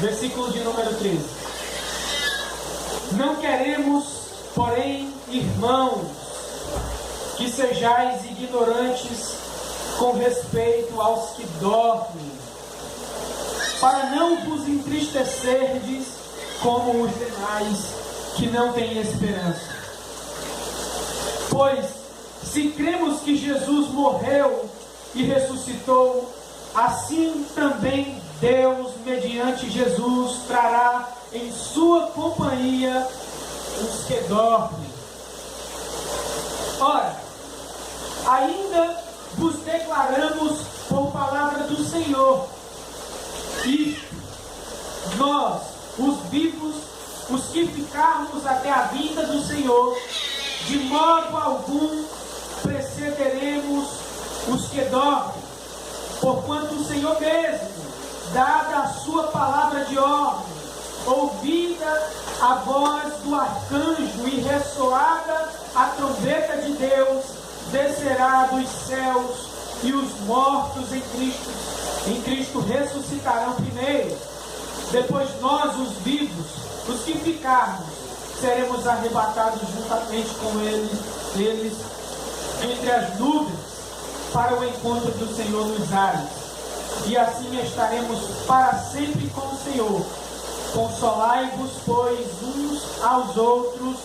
Versículo de número 13. Não queremos, porém, irmãos, que sejais ignorantes com respeito aos que dormem, para não vos entristecerdes como os demais que não têm esperança. Pois, se cremos que Jesus morreu e ressuscitou, assim também Deus, mediante Jesus, trará em sua companhia os que dormem. Ora, ainda vos declaramos por palavra do Senhor, isto: nós, os vivos, os que ficarmos até a vinda do Senhor, de modo algum precederemos os que dormem, porquanto o Senhor mesmo, dada a sua palavra de ordem, ouvida a voz do arcanjo e ressoada a trombeta de Deus, descerá dos céus, e os mortos em Cristo ressuscitarão primeiro. Depois nós, os vivos, os que ficarmos, seremos arrebatados juntamente com eles entre as nuvens, para o encontro do Senhor nos ares. E assim estaremos para sempre com o Senhor. Consolai-vos, pois, uns aos outros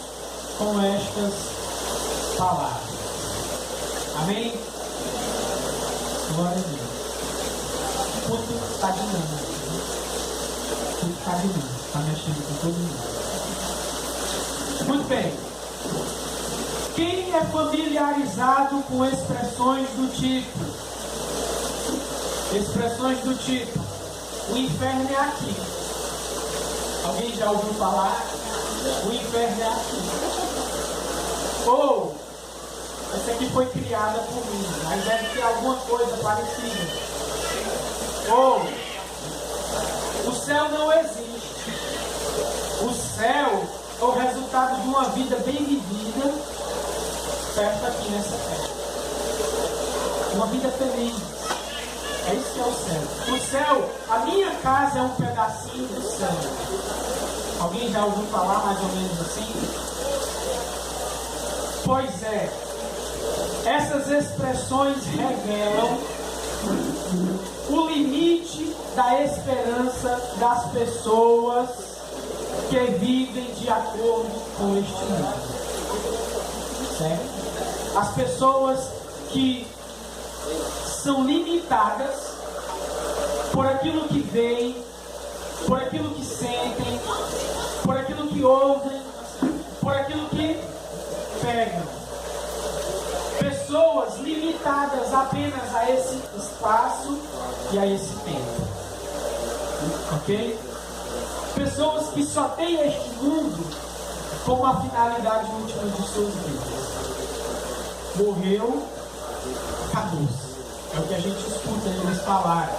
com estas palavras. Amém? Glória a Deus. Tudo está dinâmico. Tudo está dinâmico. Está mexendo com todo mundo. Muito bem. Quem é familiarizado com expressões do tipo? O inferno é aqui. Alguém já ouviu falar? O inferno é aqui. Ou, essa aqui foi criada por mim, mas deve ter alguma coisa parecida. Ou, o céu não existe. O céu é o resultado de uma vida bem vivida, perto aqui nessa terra. Uma vida feliz. É isso que é o céu. O céu, a minha casa é um pedacinho do céu. Alguém já ouviu falar mais ou menos assim? Pois é. Essas expressões revelam o limite da esperança das pessoas que vivem de acordo com este mundo. Certo? As pessoas que são limitadas por aquilo que veem, por aquilo que sentem, por aquilo que ouvem, por aquilo que pegam. Pessoas limitadas apenas a esse espaço e a esse tempo. Ok? Pessoas que só têm este mundo como a finalidade última de suas vidas. Morreu, acabou-se. É o que a gente escuta eles falarem.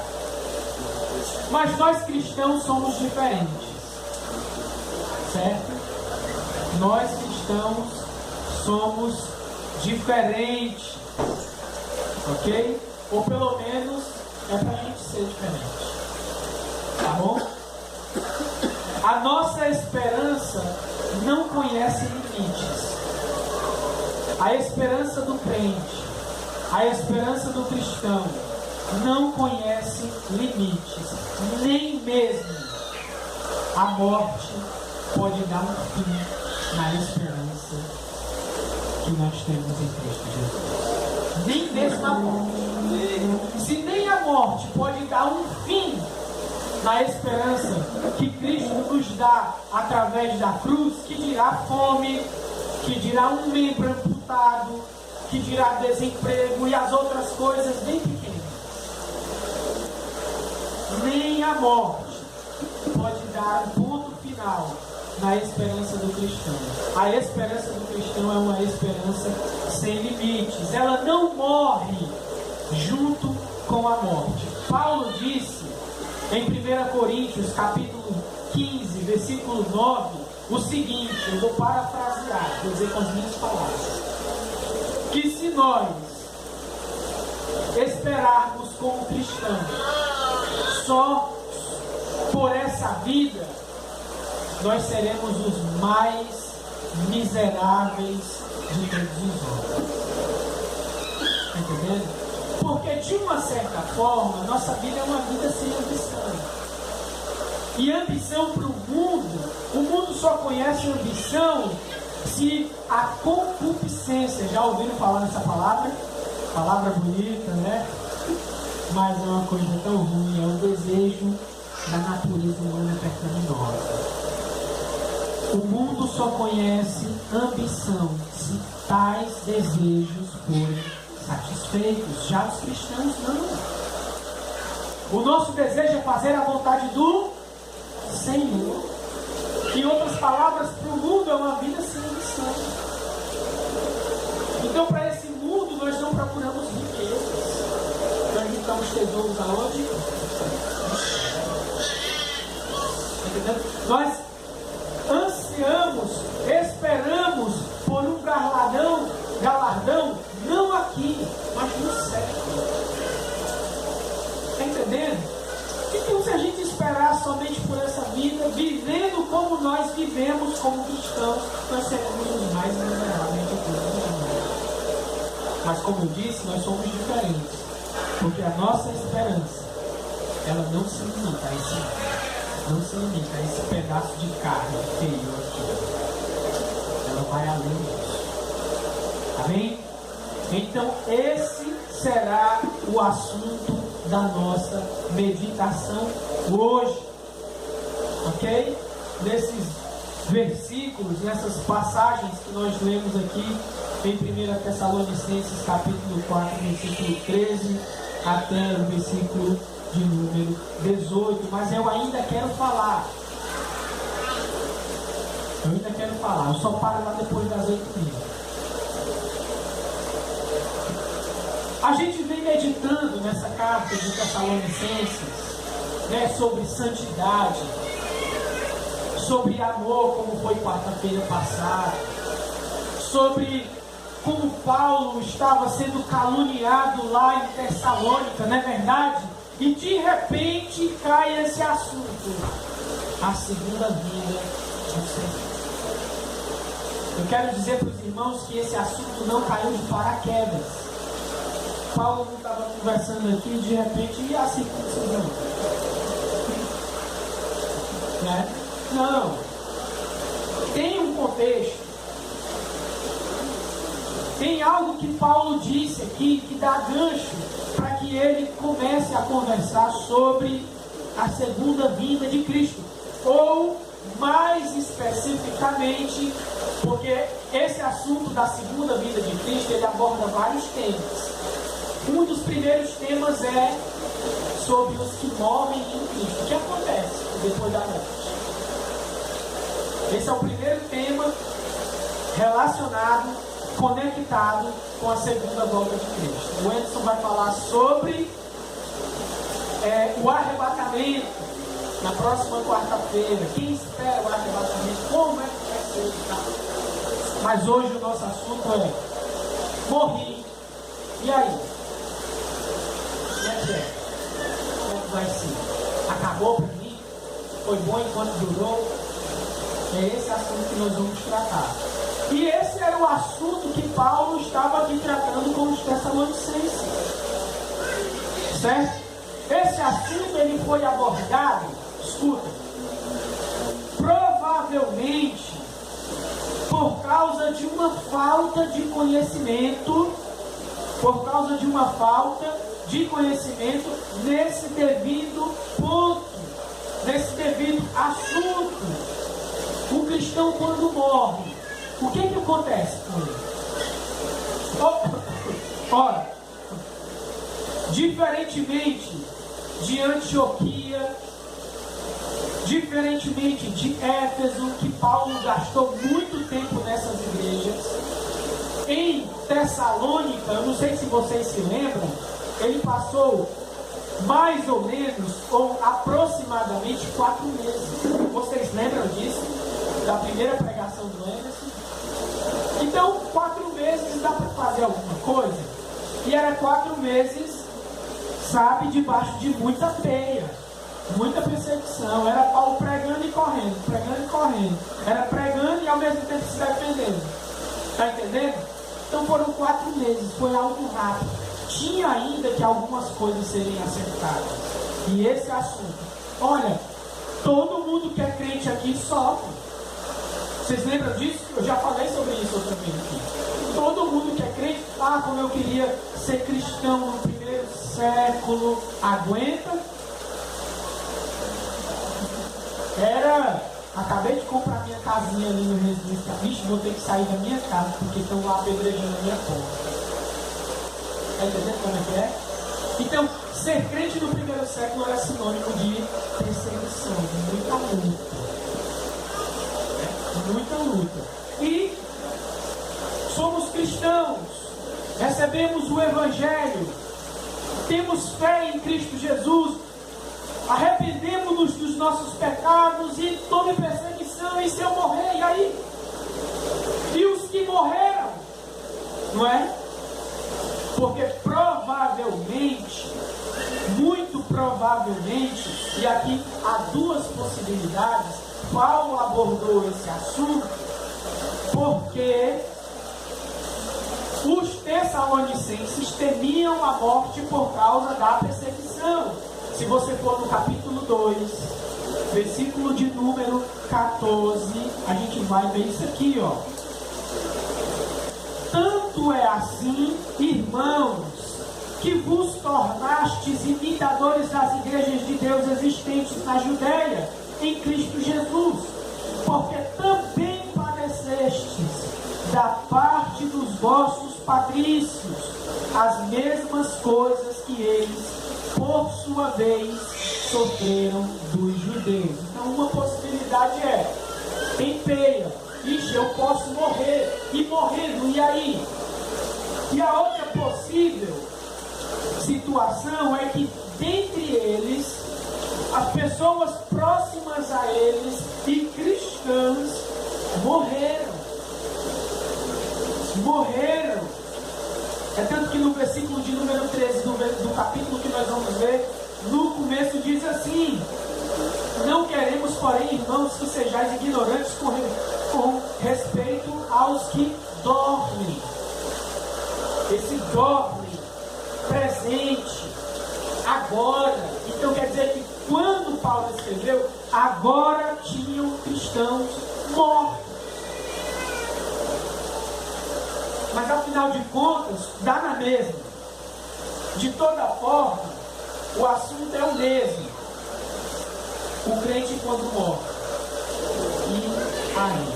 Mas nós cristãos somos diferentes. Certo? Nós cristãos somos diferentes. Ok? Ou pelo menos é pra gente ser diferente. Tá bom? A nossa esperança não conhece limites. A esperança do crente, a esperança do cristão não conhece limites. Nem mesmo a morte pode dar um fim na esperança que nós temos em Cristo Jesus. Nem mesmo a morte. Se nem a morte pode dar um fim na esperança que Cristo nos dá através da cruz, que dirá fome, que dirá um membro amputado, que dirá desemprego e as outras coisas bem pequenas. Nem a morte pode dar um ponto final na esperança do cristão. A esperança do cristão é uma esperança sem limites. Ela não morre junto com a morte. Paulo disse em 1 Coríntios, capítulo 15, versículo 9, o seguinte, eu vou parafrasear, vou dizer com as minhas palavras. Que se nós esperarmos como cristãos só por essa vida, nós seremos os mais miseráveis de todos os homens. Está entendendo? Porque de uma certa forma, nossa vida é uma vida sem ambição. E ambição para o mundo só conhece ambição se a concupiscência, já ouviram falar nessa palavra? Palavra bonita, né? Mas é uma coisa tão ruim, é o desejo da natureza humana pecaminosa. O mundo só conhece ambição se tais desejos forem satisfeitos. Já os cristãos não. O nosso desejo é fazer a vontade do Senhor. Em outras palavras, para o mundo é uma vida sem ambição. Então, para esse mundo, nós não procuramos riquezas. Nós juntamos tesouros aonde? Entendeu? Nós ansiamos, esperamos por um galardão, não aqui, mas no céu. Está entendendo? Então, se a gente esperar somente por essa vida, vivendo como nós vivemos como cristãos, nós seremos os mais miseráveis de todos os homens. Mas, como eu disse, nós somos diferentes, porque a nossa esperança, ela não se limita a esse pedaço de carne feio aqui. Ela vai além disso. Amém? Então, esse será o assunto da nossa meditação hoje, ok? Nesses versículos, nessas passagens que nós lemos aqui em 1 Tessalonicenses capítulo 4, versículo 13 até o versículo de número 18, mas eu ainda quero falar. Eu só paro lá depois das 8h30. A gente vem meditando nessa carta de Tessalonicenses, né, sobre santidade, sobre amor, como foi quarta-feira passada, sobre como Paulo estava sendo caluniado lá em Tessalônica, não é verdade? E de repente cai esse assunto, a segunda vinda do Senhor. Eu quero dizer para os irmãos que esse assunto não caiu de paraquedas. Paulo não estava conversando aqui e de repente, e a circuncisão? Né? Não. Tem um contexto. Tem algo que Paulo disse aqui que dá gancho para que ele comece a conversar sobre a segunda vinda de Cristo. Ou, mais especificamente, porque esse assunto da segunda vinda de Cristo, ele aborda vários temas. Um dos primeiros temas é sobre os que morrem em Cristo. O que acontece depois da morte? Esse é o primeiro tema relacionado, conectado com a segunda volta de Cristo. O Anderson vai falar sobre o arrebatamento na próxima quarta-feira. Quem espera o arrebatamento? Como é que vai ser? Mas hoje o nosso assunto é: morri. E aí? Como é que vai ser? Acabou para mim? Foi bom enquanto durou? É esse assunto que nós vamos tratar. E esse era o assunto que Paulo estava aqui tratando com os Tessalonicenses. Certo? Esse assunto ele foi abordado, escuta, provavelmente por causa de uma falta de conhecimento, nesse devido ponto, nesse devido assunto. O cristão, quando morre, o que acontece com ele? Ora, diferentemente de Antioquia, diferentemente de Éfeso, que Paulo gastou muito tempo nessas igrejas, em Tessalônica, eu não sei se vocês se lembram, ele passou mais ou menos, ou aproximadamente 4 meses. Vocês lembram disso? Da primeira pregação do Anderson? Então, 4 meses dá para fazer alguma coisa? E era 4 meses, sabe, debaixo de muita peia. Muita perseguição. Era Paulo pregando e correndo, pregando e correndo. Era pregando e ao mesmo tempo se defendendo. Está entendendo? Então foram 4 meses, foi algo rápido. Tinha ainda que algumas coisas serem acertadas. E esse assunto. Olha, todo mundo que é crente aqui sofre. Vocês lembram disso? Eu já falei sobre isso outra vez aqui. Todo mundo que é crente, como eu queria ser cristão no primeiro século, aguenta. Acabei de comprar minha casinha ali no Resistência. Vixe, vou ter que sair da minha casa, porque estão lá apedrejando a minha porta. Está entendendo como é que é? Então, ser crente no primeiro século era sinônimo de perseguição, de muita luta. Muita luta. E somos cristãos, recebemos o Evangelho, temos fé em Cristo Jesus, arrependemos-nos dos nossos pecados e tome perseguição. E se eu morrer, e aí? E os que morreram, não é? Porque provavelmente, muito provavelmente, e aqui há 2 possibilidades, Paulo abordou esse assunto porque os tessalonicenses temiam a morte por causa da perseguição. Se você for no capítulo 2, versículo de número 14, a gente vai ver isso aqui, ó. Tanto é assim, irmãos, que vos tornastes imitadores das igrejas de Deus existentes na Judéia, em Cristo Jesus, porque também padecestes da parte dos vossos patrícios as mesmas coisas que eles, por sua vez, sofreram dos judeus. Então, uma possibilidade é: empenha, ixi, eu posso morrer, e morrendo, e aí? E a outra possível situação é que dentre eles, as pessoas próximas a eles e cristãs morreram. É tanto que no versículo de número 13 do capítulo que nós vamos ver, no começo diz assim: não queremos, porém, irmãos, que sejais ignorantes com respeito aos que dormem. Esse dorme, presente, agora. Então quer dizer que quando Paulo escreveu, agora tinham cristãos mortos. Mas afinal de contas, dá na mesma. De toda forma, o assunto é o mesmo. O crente quando morre. E aí?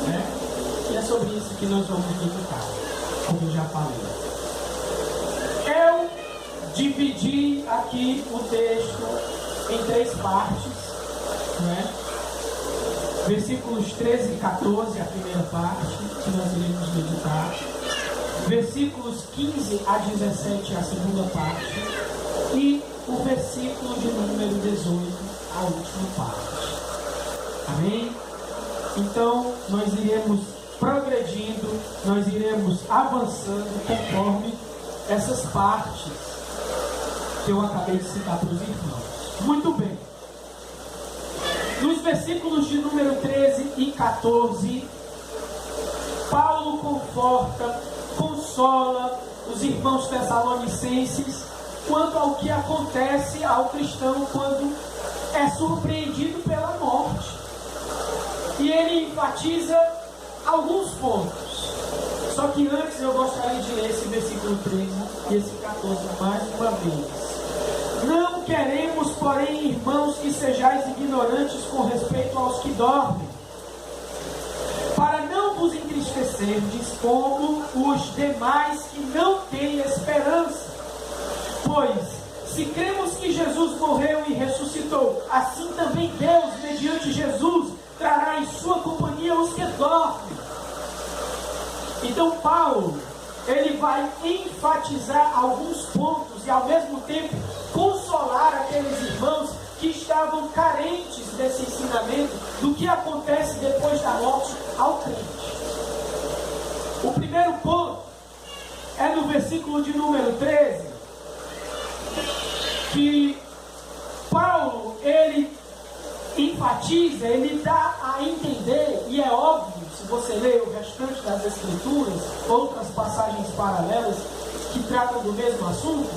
Né? E é sobre isso que nós vamos meditar, como eu já falei. Eu dividi aqui o texto em 3 partes, né? Versículos 13 e 14, a primeira parte, que nós iremos meditar. Versículos 15 a 17, a segunda parte. E o versículo de número 18, a última parte. Amém? Então, nós iremos progredindo, nós iremos avançando conforme essas partes que eu acabei de citar para os irmãos. Muito bem. Nos versículos de número 13 e 14, Paulo conforta, consola os irmãos tessalonicenses quanto ao que acontece ao cristão quando é surpreendido pela morte. E ele enfatiza alguns pontos. Só que antes eu gostaria de ler esse versículo 13 e esse 14 mais uma vez. Não queremos, porém, irmãos, que sejais ignorantes com respeito aos que dormem, para não vos entristecerdes como os demais que não têm esperança. Pois, se cremos que Jesus morreu e ressuscitou, assim também Deus, mediante Jesus, trará em sua companhia os que dormem. Então Paulo, ele vai enfatizar alguns pontos e ao mesmo tempo consolar aqueles irmãos que estavam carentes desse ensinamento do que acontece depois da morte ao crente. O primeiro ponto é no versículo de número 13, que enfatiza, ele dá a entender, e é óbvio, se você ler o restante das Escrituras, outras passagens paralelas que tratam do mesmo assunto,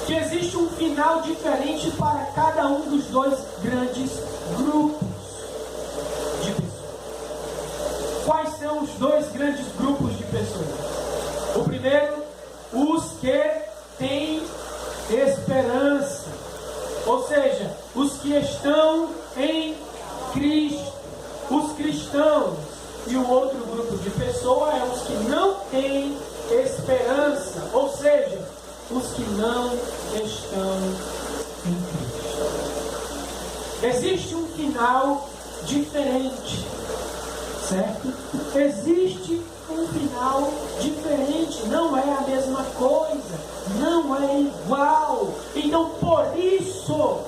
que existe um final diferente para cada um dos dois grandes grupos de pessoas. Quais são os dois grandes grupos de pessoas? O primeiro, os que têm esperança, ou seja, os que estão em Cristo, os cristãos. E o outro grupo de pessoas é os que não têm esperança, ou seja, os que não estão em Cristo. Existe um final diferente, certo? Existe um final diferente, não é a mesma coisa, não é igual. Então, por isso,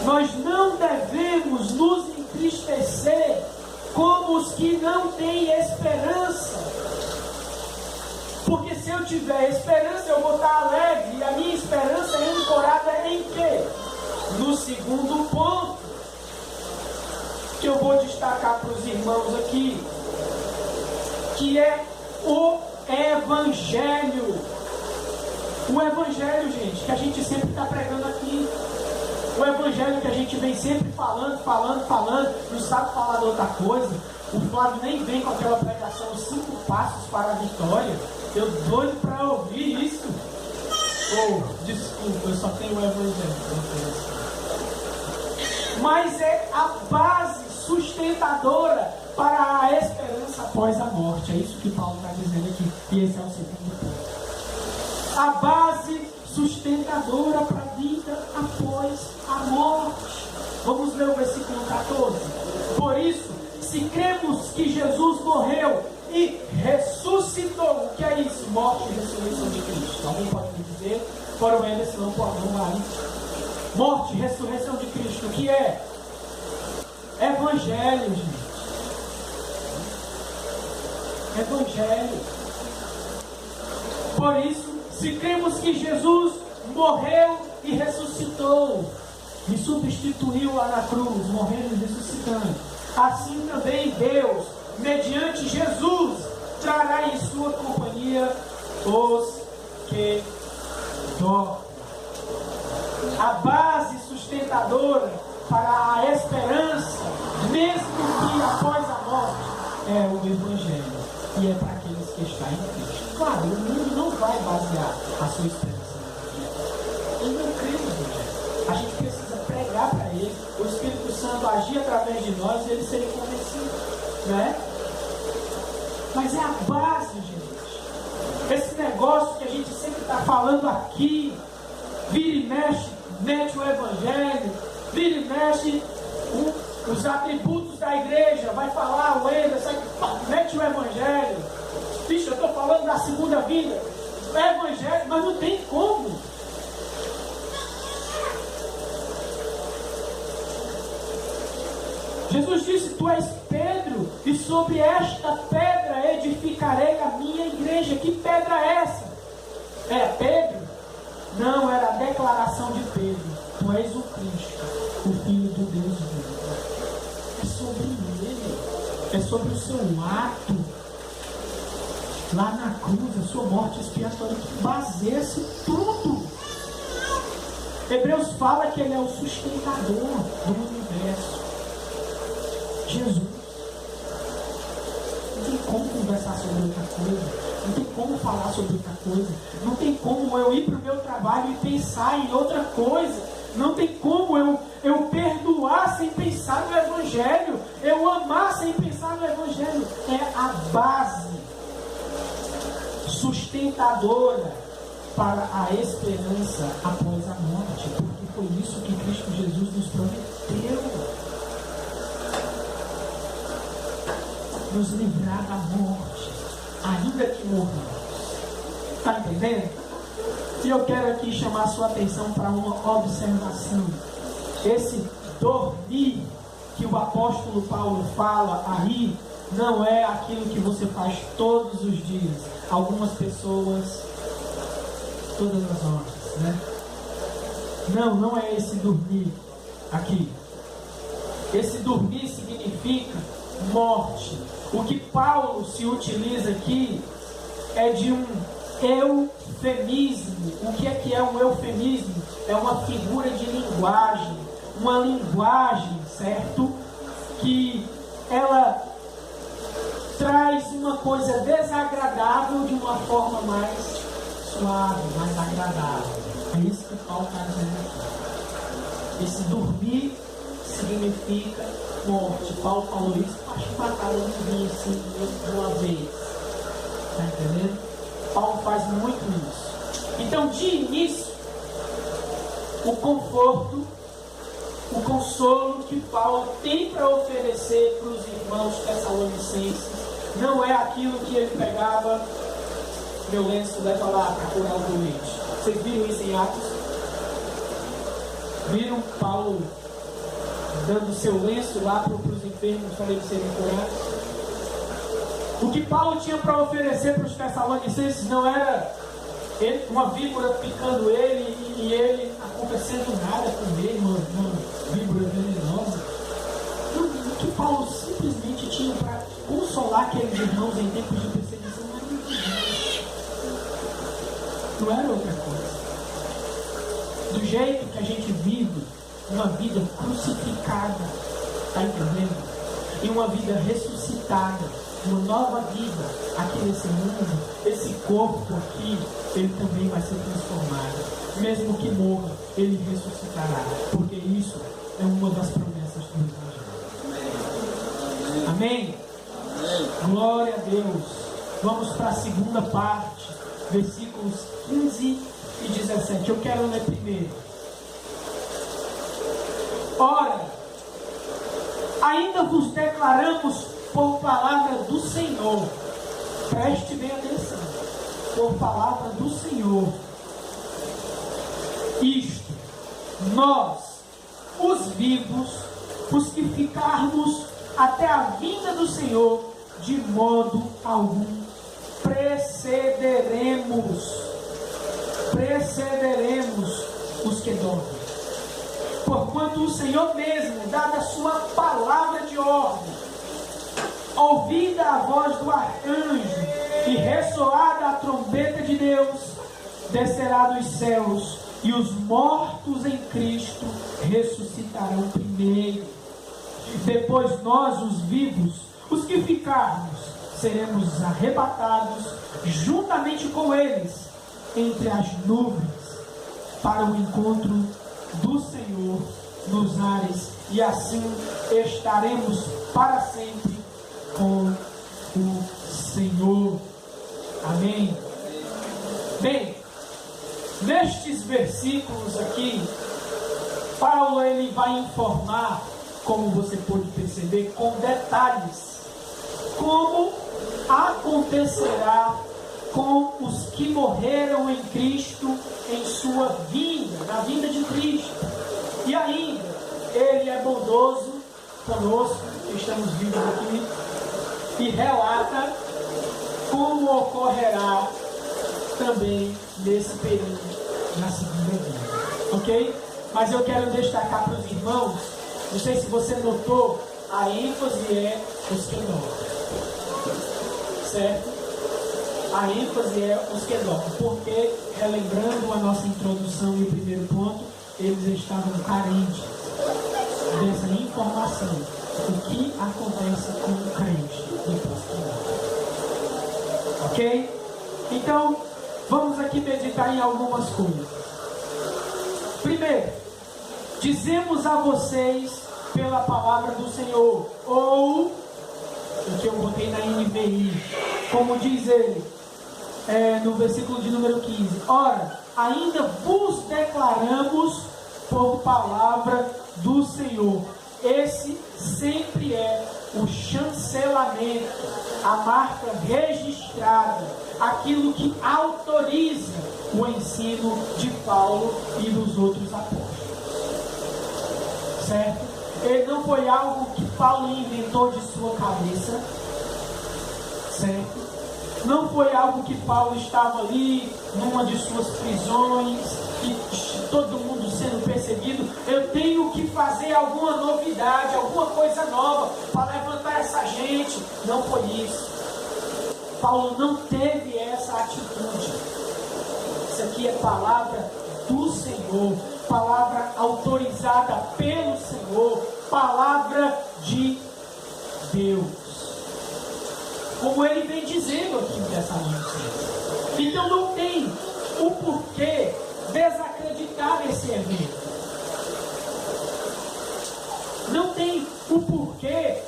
nós não devemos nos entristecer como os que não têm esperança. Porque se eu tiver esperança, eu vou estar alegre. E a minha esperança é ancorada em quê? No segundo ponto, que eu vou destacar para os irmãos aqui, que é o Evangelho. O Evangelho, gente, que a gente sempre está pregando aqui. O Evangelho que a gente vem sempre falando, não sabe falar de outra coisa. O Flávio nem vem com aquela pregação, os 5 passos para a vitória. Eu doido para ouvir isso. Desculpa, eu só tenho o Evangelho. Mas é a base sustentadora para a esperança após a morte. É isso que Paulo está dizendo aqui. E esse é o segundo ponto. A base sustentadora para a vida após a morte. Vamos ler o versículo 14. Por isso, se cremos que Jesus morreu e ressuscitou, o que é isso? Morte e ressurreição de Cristo. Alguém pode me dizer? Para o Anderson, não pode, não vai. Morte e ressurreição de Cristo, o que é? Evangelho, gente. Evangelho. Por isso, se cremos que Jesus morreu e ressuscitou, e substituiu lá na cruz, morrendo e ressuscitando, assim também Deus, mediante Jesus, trará em sua companhia os que dormem. A base sustentadora para a esperança, mesmo que após a morte, é o Evangelho. E é para aqueles que estão em Cristo. Claro, o mundo não vai basear a sua esperança no Evangelho. Ele não crê no Evangelho. A gente precisa pregar para ele, o Espírito Santo agir através de nós e ele ser convencido, né? Mas é a base, gente. Esse negócio que a gente sempre está falando aqui, vira e mexe, mete o Evangelho, vira e mexe os atributos da igreja, vai falar o Anderson, mete o Evangelho. Bicho, eu estou falando da segunda vinda, o Evangelho, mas não tem como. Jesus disse: tu és Pedro, e sobre esta pedra edificarei a minha igreja. Que pedra é essa? Era Pedro? Não, era a declaração de Pedro: tu és o Cristo, o Filho do Deus vivo. É sobre ele, é sobre o seu ato lá na cruz, a sua morte expiatória, que baseia-se tudo. Hebreus fala que ele é o sustentador do universo. Jesus. Não tem como conversar sobre outra coisa. Não tem como falar sobre outra coisa. Não tem como eu ir para o meu trabalho e pensar em outra coisa. Não tem como eu perdoar sem pensar no Evangelho. Eu amar sem pensar no Evangelho. É a base sustentadora para a esperança após a morte. Porque foi isso que Cristo Jesus nos prometeu. Nos livrar da morte, ainda que morramos. Está entendendo? E eu quero aqui chamar a sua atenção para uma observação. Esse dormir que o apóstolo Paulo fala aí, não é aquilo que você faz todos os dias. Algumas pessoas, todas as horas, né? Não é esse dormir aqui. Esse dormir significa morte. O que Paulo se utiliza aqui é de um eufemismo. O que é um eufemismo? É uma figura de linguagem, uma linguagem, certo? Que ela traz uma coisa desagradável de uma forma mais suave, mais agradável. É isso que Paulo está dizendo aqui. Esse dormir significa morte. Paulo falou isso, acho que mataram um vinho assim de uma vez. Está entendendo? Paulo faz muito isso. Então, de início, o conforto, o consolo que Paulo tem para oferecer para os irmãos tessalonicenses não é aquilo que ele pegava, meu lenço, leva lá para curar o doente. Vocês viram isso em Atos? Viram Paulo dando seu lenço lá para os enfermos para eles serem curados? O que Paulo tinha para oferecer para os tessalonicenses não era uma víbora picando ele e ele acontecendo nada com ele, uma víbora venenosa. O que Paulo simplesmente tinha para consolar aqueles irmãos em tempos de perseguição não era isso. Não era outra coisa. Do jeito que a gente vive uma vida crucificada, está entendendo? E uma vida ressuscitada, uma nova vida aqui nesse mundo, esse corpo aqui, ele também vai ser transformado. Mesmo que morra, ele ressuscitará, porque isso é uma das promessas do Evangelho. Amém? Glória a Deus. Vamos para a segunda parte, versículos 15 e 17. Eu quero ler primeiro. Ora, ainda vos declaramos por palavra do Senhor. Preste bem atenção. Por palavra do Senhor. Isto, nós, os vivos, os que ficarmos até a vinda do Senhor, de modo algum precederemos os que dormem. Porquanto o Senhor mesmo, dada a sua palavra de ordem, ouvida a voz do arcanjo e ressoada a trombeta de Deus, descerá dos céus, e os mortos em Cristo ressuscitarão primeiro. Depois nós, os vivos, os que ficarmos, seremos arrebatados juntamente com eles entre as nuvens para o encontro do Senhor nos ares, e assim estaremos para sempre com o Senhor. Amém. Bem, nestes versículos aqui, Paulo ele vai informar, como você pode perceber, com detalhes, como acontecerá com os que morreram em Cristo em sua vinda, na vinda de Cristo. E ainda, ele é bondoso conosco, que estamos vivos aqui, e relata como ocorrerá também nesse período, na segunda vinda. Ok? Mas eu quero destacar para os irmãos, não sei se você notou, a ênfase é os que dormem. Certo? A ênfase é os que dormem, porque, relembrando a nossa introdução e o primeiro ponto, eles estavam carentes dessa informação. O que acontece com o crente depois que morre. Ok? Então, vamos aqui meditar em algumas coisas. Primeiro, dizemos a vocês pela palavra do Senhor, ou o que eu botei na NVI, como diz ele, no versículo de número 15: ora, ainda vos declaramos por palavra do Senhor. Esse sempre é o chancelamento, a marca registrada, aquilo que autoriza o ensino de Paulo e dos outros apóstolos. Certo? Ele não foi algo que Paulo inventou de sua cabeça. Certo? Não foi algo que Paulo estava ali, numa de suas prisões, e todo mundo sendo perseguido. Eu tenho que fazer alguma novidade, alguma coisa nova, para levantar essa gente. Não foi isso. Paulo não teve essa atitude. Isso aqui é palavra do Senhor, palavra autorizada pelo Senhor, palavra de Deus, como ele vem dizendo aqui em Tessalonicenses. Então não tem o porquê desacreditar nesse evento. Não tem o porquê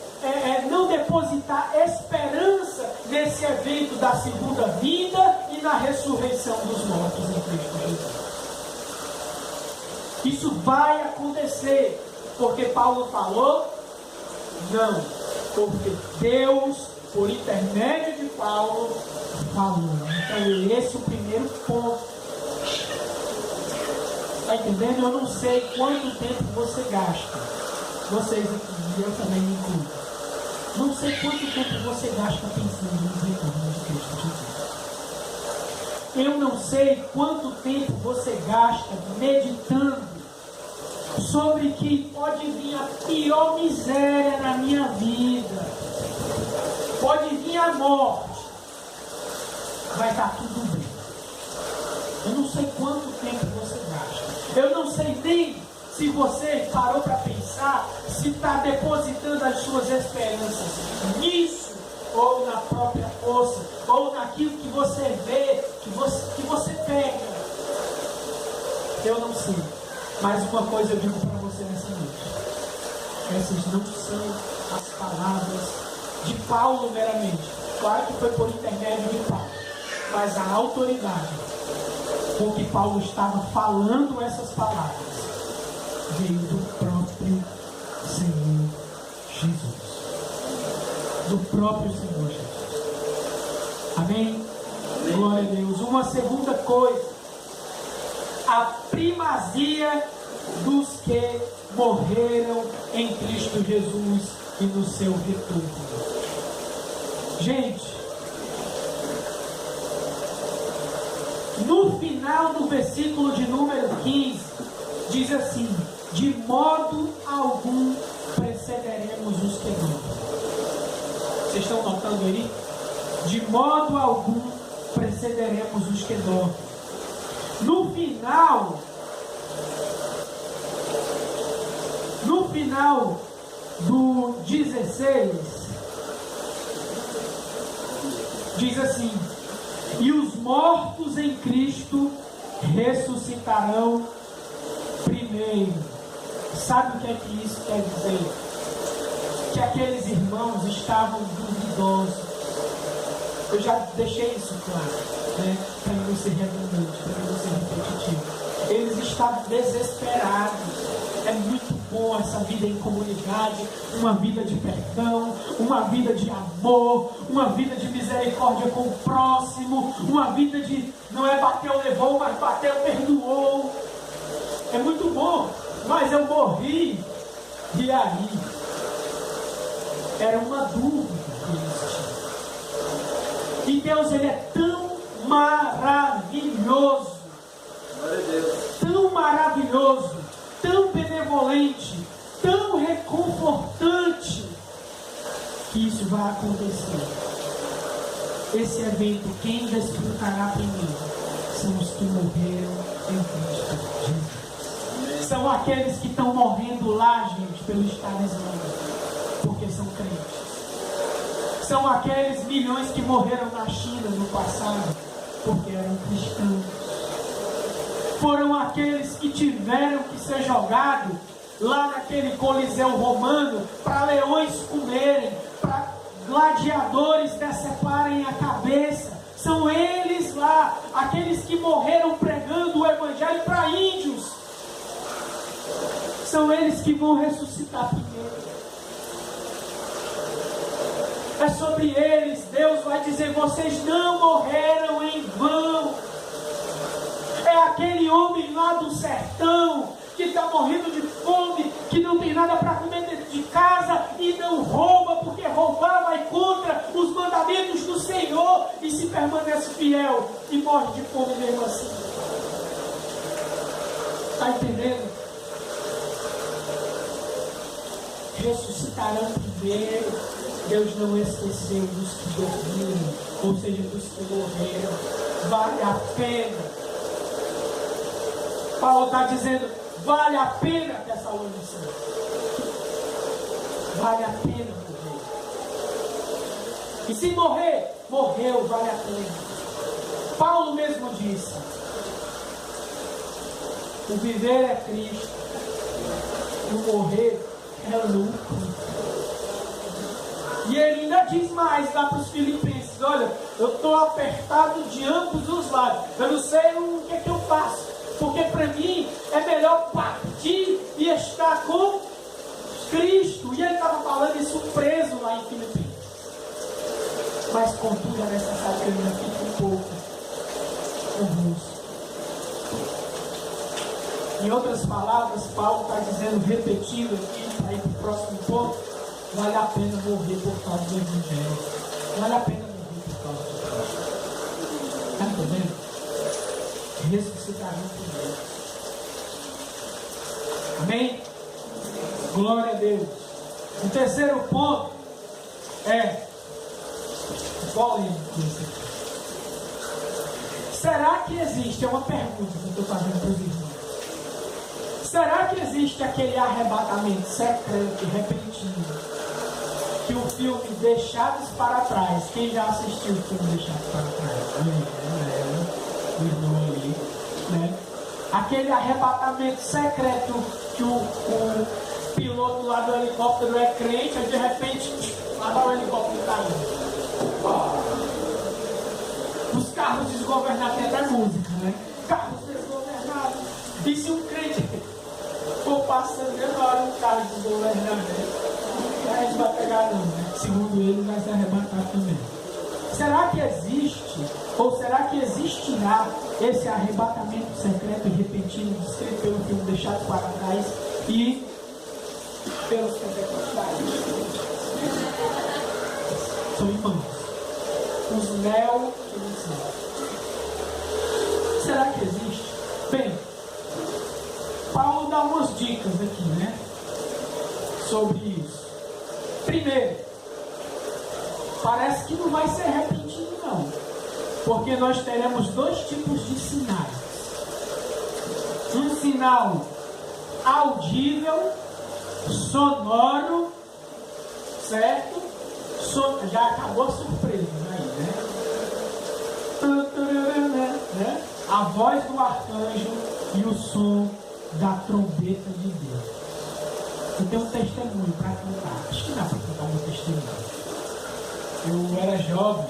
não depositar esperança nesse evento da segunda vinda e na ressurreição dos mortos em Cristo Jesus. Isso vai acontecer, porque Paulo falou? Não, porque Deus, por intermédio de Paulo, falou. Então esse é o primeiro ponto. Está entendendo? Eu não sei quanto tempo você gasta. Vocês aqui, eu também me incluo. Não sei quanto tempo você gasta pensando nos retornos de Cristo Jesus. Eu não sei quanto tempo você gasta meditando sobre que pode vir a pior miséria na minha vida. Pode vir a morte. Vai estar tudo bem. Eu não sei quanto tempo você gasta. Eu não sei nem se você parou para pensar, se está depositando as suas esperanças nisso, ou na própria força, ou naquilo que você vê, que você pega. Eu não sei. Mas uma coisa eu digo para você nessa noite. Essas não são as palavras de Paulo meramente. Claro que foi por intermédio de Paulo. Mas a autoridade com que Paulo estava falando essas palavras veio do próprio Senhor Jesus. Do próprio Senhor Jesus. Amém? Amém? Glória a Deus. Uma segunda coisa. A primazia dos que morreram em Cristo Jesus e no seu retorno. Gente, no final do versículo de número 15, diz assim: de modo algum precederemos os que dormem. Vocês estão notando aí? De modo algum precederemos os que dormem. No final do 16, diz assim: e os mortos em Cristo ressuscitarão primeiro. Sabe o que é que isso quer dizer? Que aqueles irmãos estavam duvidosos. Eu já deixei isso claro, né? Para não ser redundante, para não ser repetitivo. Eles estavam desesperados. É muito bom essa vida em comunidade, uma vida de perdão, uma vida de amor, uma vida de misericórdia com o próximo, uma vida de não é bateu, levou, mas bateu, perdoou. É muito bom, mas eu morri. E aí? Era uma dúvida que eles tinham. E Deus, Ele é tão maravilhoso, tão maravilhoso, tão benevolente, tão reconfortante, que isso vai acontecer. Esse evento, quem desfrutará primeiro são os que morreram em Cristo Jesus. São aqueles que estão morrendo lá, gente, pelo Estado Islâmico, porque são crentes. São aqueles milhões que morreram na China no passado, porque eram cristãos. Foram aqueles que tiveram que ser jogados lá naquele Coliseu Romano para leões comerem, para gladiadores deceparem a cabeça. São eles lá, aqueles que morreram pregando o Evangelho para índios. São eles que vão ressuscitar primeiro. É sobre eles, Deus vai dizer: vocês não morreram em vão. É aquele homem lá do sertão que está morrendo de fome, que não tem nada para comer dentro de casa e não rouba, porque roubar vai contra os mandamentos do Senhor. E se fiel e morre de fome mesmo assim. Está entendendo? Ressuscitarão primeiro. Deus não esqueceu dos que dormiram, ou seja, dos que morreram. Vale a pena. Paulo está dizendo, vale a pena Tessalonicenses. Vale a pena morrer. E se morrer, morreu, vale a pena. Paulo mesmo disse, o viver é Cristo, o morrer é lucro. E ele ainda diz mais lá para os filipenses, olha, eu estou apertado de ambos os lados, eu não sei o que é que eu faço, porque para mim é melhor partir e estar com Cristo. E ele estava falando isso preso lá em Filipenses. Mas contudo é necessário que ele ainda fique um pouco convulso. Em outras palavras, Paulo está dizendo, repetindo aqui, para ir para o próximo ponto, vale a pena morrer por causa do Evangelho. Vale a pena morrer por causa do Cristo. Está entendendo? Ressuscitarão primeiro. Amém? Glória a Deus. O terceiro ponto é polêmico. Será que existe, é uma pergunta que eu estou fazendo para os irmãos, será que existe aquele arrebatamento secreto e repentino que o filme Deixados para Trás, quem já assistiu o filme Deixados para Trás? O irmão ali, né? Aquele arrebatamento secreto que o piloto lá do helicóptero é crente, aí de repente lá vai o helicóptero caindo. Os carros desgovernados, tem até música, né? Carros desgovernados. E se um crente for passando dentro da hora um carro desgovernado, né? A gente vai pegar não, né? Segundo ele, vai se arrebatar também. Será que existe, ou será que existirá esse arrebatamento secreto e repentino descrito pelo filme Deixado para Trás e pelos pentecostais? São irmãos. Os neo-cristãos. Será que existe? Bem, Paulo dá umas dicas aqui, né? Sobre isso. Primeiro, parece que não vai ser repentino, não. Porque nós teremos dois tipos de sinais. Um sinal audível, sonoro, certo? Já acabou a surpresa aí, né? A voz do arcanjo e o som da trombeta de Deus. Eu tenho um testemunho para contar. Acho que dá para contar meu testemunho. Eu era jovem.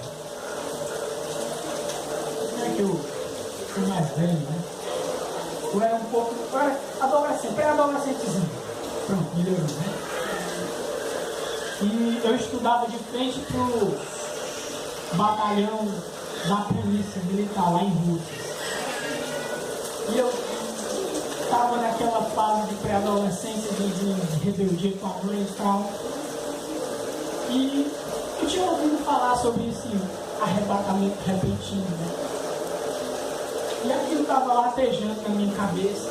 Não é que eu sou mais velho, né? Eu era um pouco. Eu era adolescente, pré-adolescentezinho. Pronto, melhorou, né? E eu estudava de frente para o batalhão da polícia militar lá em Rússia. E eu estava naquela fase de pré-adolescência, de rebeldia com a mãe e tal. E eu tinha ouvido falar sobre esse arrebatamento repentino, né? E aquilo estava latejando na minha cabeça.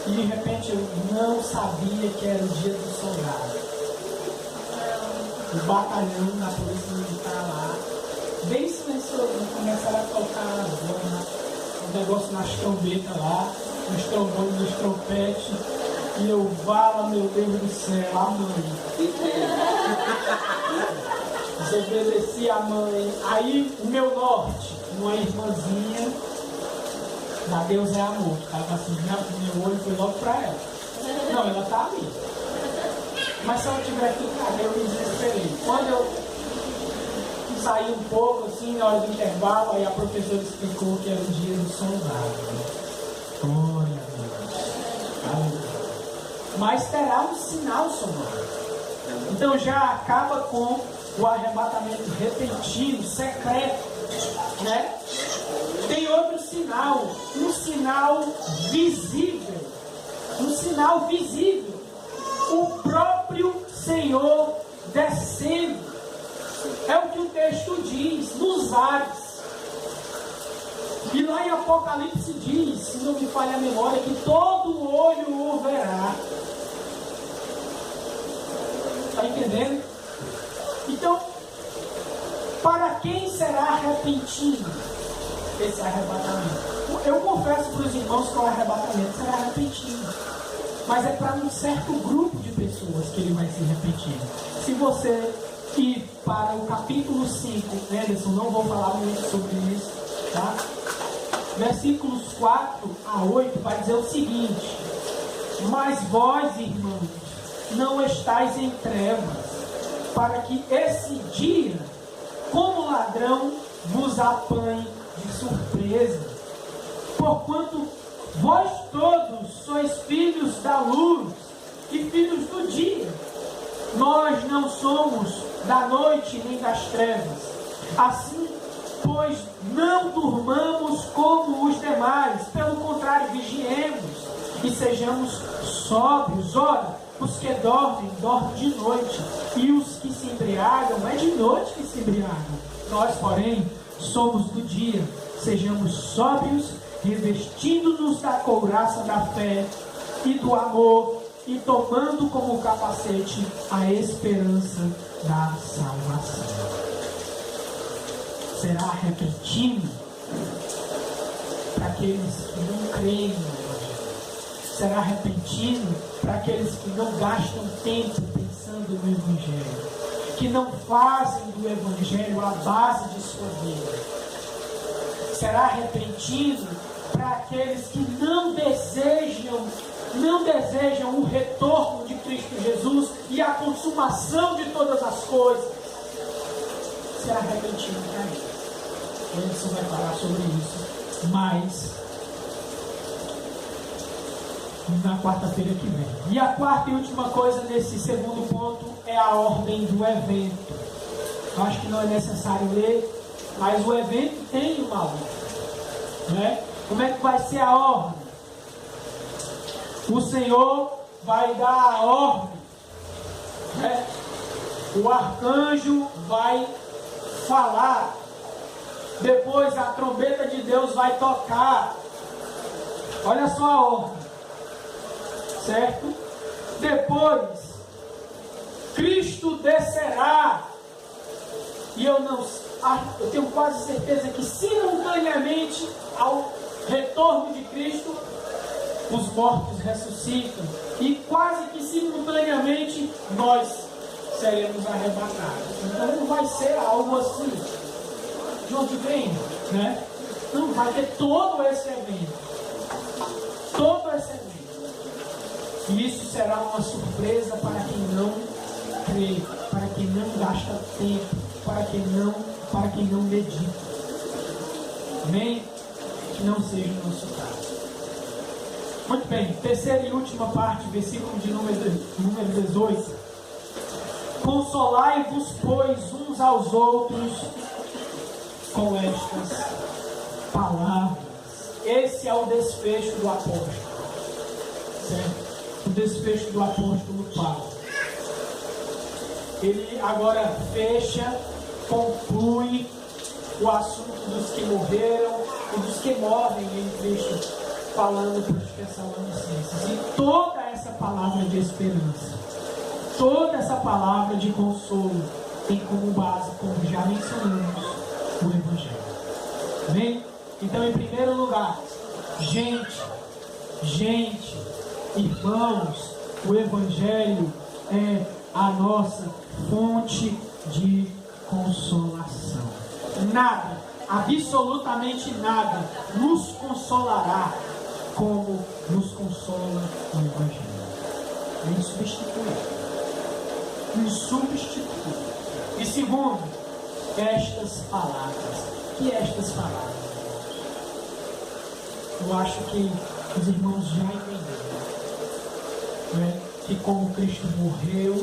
E de repente eu não sabia que era o dia do soldado. O batalhão da polícia militar lá, bem silencioso, começaram a tocar o negócio nas trombetas lá, nos trombones, nos trompetes, e eu vala, meu Deus do céu, a mãe. Desobedeci a mãe. Aí o meu norte, uma irmãzinha, da Deus é amor, estava assim, meu olho foi logo para ela. Não, ela está ali. Mas se eu tiver ficado, eu me desesperei. Quando eu saí um pouco, assim, na hora do intervalo, aí a professora explicou que era o dia do soldado. Glória a Deus. Mas terá um sinal sonoro. Então já acaba com o arrebatamento repentino, secreto, né? Tem outro sinal, um sinal visível. Um sinal visível. O próprio Senhor descendo. É o que o texto diz, nos ares. E lá em Apocalipse diz, se não me falha a memória, que todo olho o verá. Está entendendo? Então, para quem será repentino esse arrebatamento? Eu confesso para os irmãos que o arrebatamento será repentino. Mas é para um certo grupo de pessoas que ele vai ser repentino. Se você ir para o capítulo 5, Anderson, não vou falar muito sobre isso, tá? Versículos 4 a 8 vai dizer o seguinte: mas vós, irmãos, não estáis em trevas, para que esse dia, como ladrão, vos apanhe de surpresa. Porquanto vós todos sois filhos da luz e filhos do dia. Nós não somos da noite nem das trevas. Assim, pois, não durmamos como os demais. Pelo contrário, vigiemos e sejamos sóbrios. Ora, os que dormem, dormem de noite. E os que se embriagam, é de noite que se embriagam. Nós, porém, somos do dia. Sejamos sóbrios, revestindo-nos da couraça da fé e do amor, e tomando como capacete a esperança da salvação. Será repentino para aqueles que não creem no Evangelho. Será repentino para aqueles que não gastam tempo pensando no Evangelho, que não fazem do Evangelho a base de sua vida. Será repentino para aqueles que não desejam o retorno de Cristo Jesus e a consumação de todas as coisas. Será repentino para eles. Anderson vai falar sobre isso, mas na quarta-feira que vem. E a quarta e última coisa nesse segundo ponto é a ordem do evento. Eu acho que não é necessário ler, mas o evento tem uma ordem, né? Como é que vai ser a ordem? O Senhor vai dar a ordem, né? O arcanjo vai falar, depois a trombeta de Deus vai tocar. Olha só a ordem, certo? Depois Cristo descerá, e eu tenho quase certeza que simultaneamente ao retorno de Cristo, os mortos ressuscitam, e quase que simultaneamente nós seremos arrebatados. Então não vai ser algo assim de onde vem, né? Não vai ter todo esse evento, e isso será uma surpresa para quem não crê, para quem não gasta tempo, para quem não medita. Amém? Que não seja o nosso caso. Muito bem, terceira e última parte, versículo de número 18. Consolai-vos, pois, uns aos outros com estas palavras. Esse é o desfecho do apóstolo, certo? O desfecho do apóstolo Paulo. Ele agora fecha, conclui o assunto dos que morreram e dos que morrem em Cristo, falando para os Tessalonicenses. E toda essa palavra de esperança, toda essa palavra de consolo tem como base, como já mencionamos, o Evangelho. Amém? Então, em primeiro lugar, gente, irmãos, o Evangelho é a nossa fonte de consolação. Nada, absolutamente nada, nos consolará como nos consola o Evangelho. É insubstituível. E segundo, estas palavras. Que estas palavras? Eu acho que os irmãos já entenderam, né? Que como Cristo morreu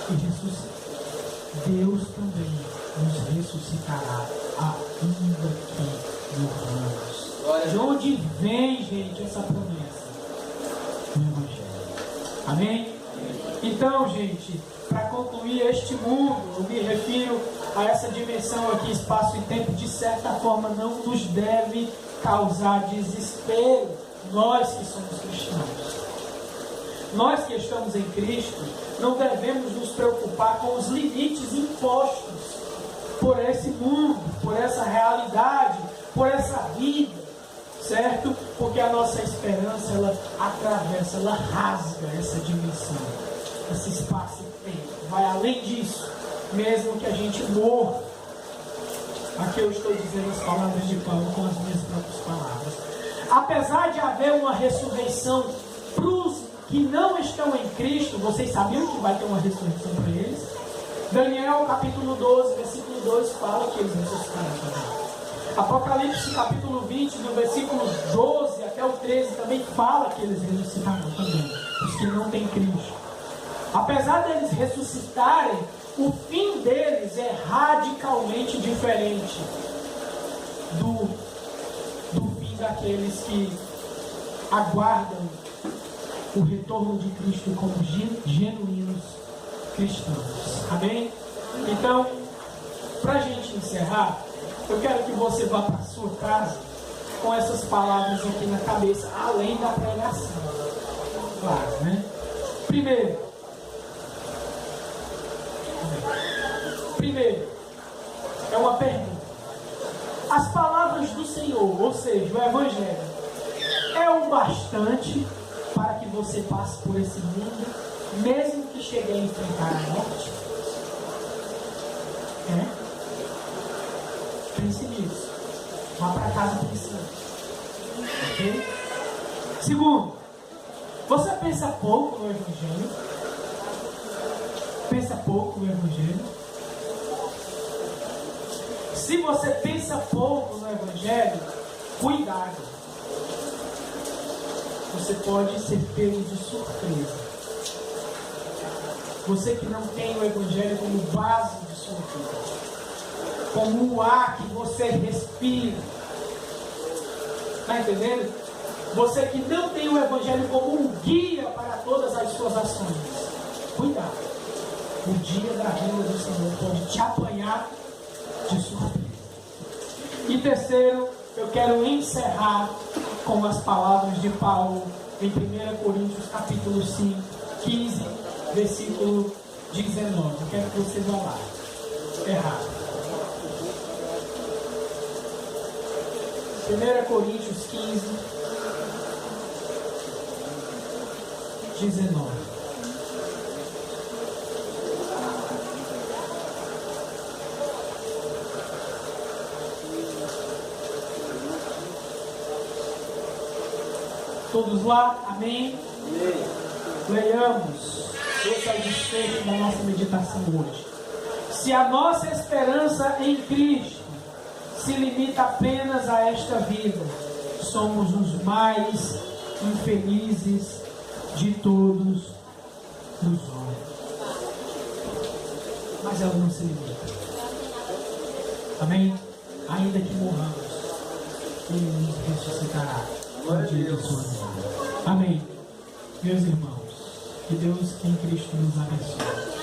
e ressuscitou, Deus também nos ressuscitará ainda que morramos. De onde vem, gente, essa promessa? Do Evangelho. Amém? Então, gente, para concluir, este mundo, eu me refiro a essa dimensão aqui, espaço e tempo, de certa forma não nos deve causar desespero. Nós que somos cristãos, nós que estamos em Cristo, não devemos nos preocupar com os limites impostos por esse mundo, por essa realidade, por essa vida, certo? Porque a nossa esperança, ela atravessa, ela rasga essa dimensão, esse espaço e tempo, vai além disso, mesmo que a gente morra. Aqui eu estou dizendo as palavras de Paulo com as minhas próprias palavras. Apesar de haver uma ressurreição para os que não estão em Cristo, vocês sabiam que vai ter uma ressurreição para eles? Daniel capítulo 12, versículo 2 fala que eles ressuscitarão também. Apocalipse capítulo 20, do versículo 12 até o 13 também fala que eles ressuscitarão também, os que não têm Cristo. Apesar deles ressuscitarem, o fim deles é radicalmente diferente do fim daqueles que aguardam o retorno de Cristo como genuínos cristãos. Amém? Então, para a gente encerrar, eu quero que você vá para a sua casa com essas palavras aqui na cabeça, além da pregação. Claro, né? Primeiro, é uma pergunta. As palavras do Senhor, ou seja, o Evangelho, é o bastante para que você passe por esse mundo, mesmo que chegue a enfrentar a morte? Pense nisso. Vá para casa pensando. Ok? Segundo, você pensa pouco no Evangelho? Pensa pouco no Evangelho? Se você pensa pouco no Evangelho, cuidado. Você pode ser pego de surpresa. Você que não tem o Evangelho como base de sua vida, como o ar que você respira. Está entendendo? Você que não tem o Evangelho como um guia para todas as suas ações. Cuidado. O dia da vinda do Senhor pode te apanhar de surpresa. E terceiro, eu quero encerrar com as palavras de Paulo em 1 Coríntios capítulo 5, 15, versículo 19. Eu quero que você vá lá. Errado. 1 Coríntios 15, 19. Todos lá? Amém? Amém. Leiamos. Esse é o desfecho da nossa meditação hoje. Se a nossa esperança em Cristo se limita apenas a esta vida, somos os mais infelizes de todos os homens. Mas ela não se limita. Amém? Ainda que morramos, Ele nos ressuscitará no dia da sua vida. Amém. Meus irmãos, que Deus em Cristo nos abençoe.